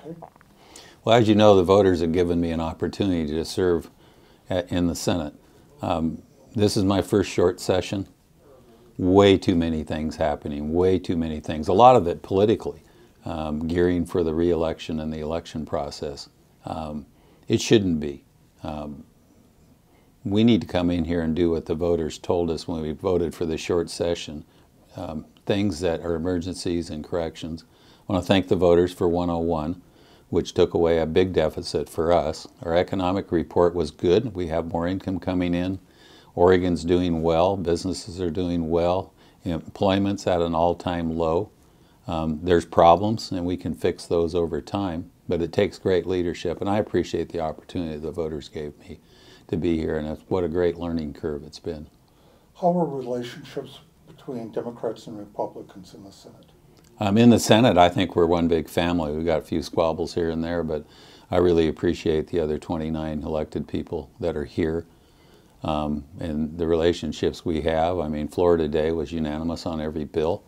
Okay. Well, as you know, the voters have given me an opportunity to serve in the Senate. This is my first short session. Way too many things happening, way too many things. A lot of it politically, gearing for the re-election and the election process. It shouldn't be. We need to come in here and do what the voters told us when we voted for the short session. Things that are emergencies and corrections. I want to thank the voters for 101, which took away a big deficit for us. Our economic report was good. We have more income coming in. Oregon's doing well. Businesses are doing well. Employment's at an all-time low. There's problems, and we can fix those over time, but it takes great leadership, and I appreciate the opportunity the voters gave me to be here, and what a great learning curve it's been. How are relationships between Democrats and Republicans in the Senate? In the Senate, I think we're one big family. We've got a few squabbles here and there, but I really appreciate the other 29 elected people that are here and the relationships we have. I mean, Florida Day was unanimous on every bill.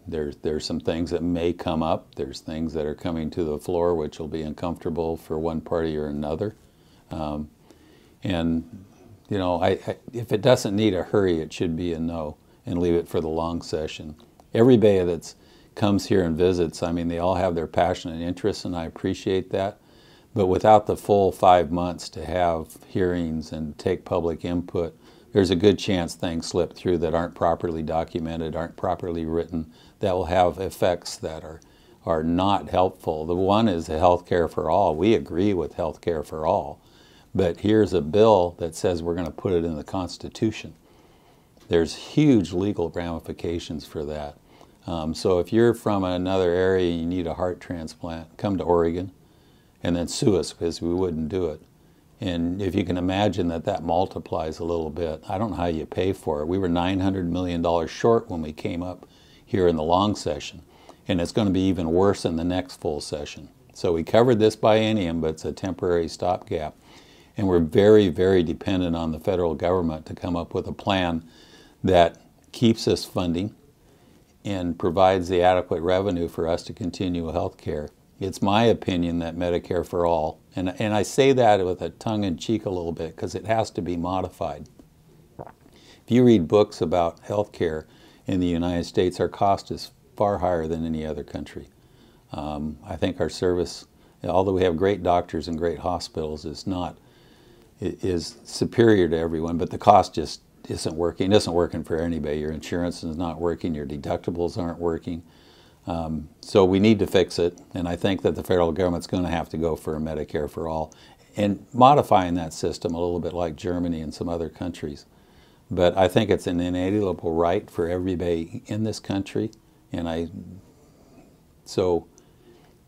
There's some things that may come up. There's things that are coming to the floor which will be uncomfortable for one party or another. And, you know, if it doesn't need a hurry, it should be a no and leave it for the long session. Everybody that comes here and visits, I mean, they all have their passion and interest, and I appreciate that. But without the full 5 months to have hearings and take public input, there's a good chance things slip through that aren't properly documented, aren't properly written, that will have effects that are not helpful. The one is the health care for all. We agree with health care for all. But here's a bill that says we're going to put it in the Constitution. There's huge legal ramifications for that. So if you're from another area and you need a heart transplant, come to Oregon and then sue us because we wouldn't do it. And if you can imagine that multiplies a little bit, I don't know how you pay for it. We were $900 million short when we came up here in the long session, and it's going to be even worse in the next full session. So we covered this biennium, but it's a temporary stopgap. And we're very, very dependent on the federal government to come up with a plan that keeps us funding and provides the adequate revenue for us to continue health care. It's my opinion that Medicare for all, and I say that with a tongue-in-cheek a little bit because it has to be modified. If you read books about health care in the United States, our cost is far higher than any other country. I think our service, although we have great doctors and great hospitals, is superior to everyone, but the cost just isn't working. It isn't working for anybody. Your insurance is not working. Your deductibles aren't working. So we need to fix it, and I think that the federal government's going to have to go for a Medicare for all and modifying that system a little bit like Germany and some other countries. But I think it's an inalienable right for everybody in this country, and so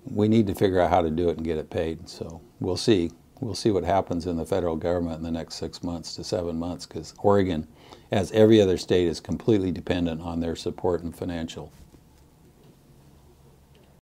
we need to figure out how to do it and get it paid. So we'll see. We'll see what happens in the federal government in the next 6 months to 7 months, because Oregon, as every other state, is completely dependent on their support and financial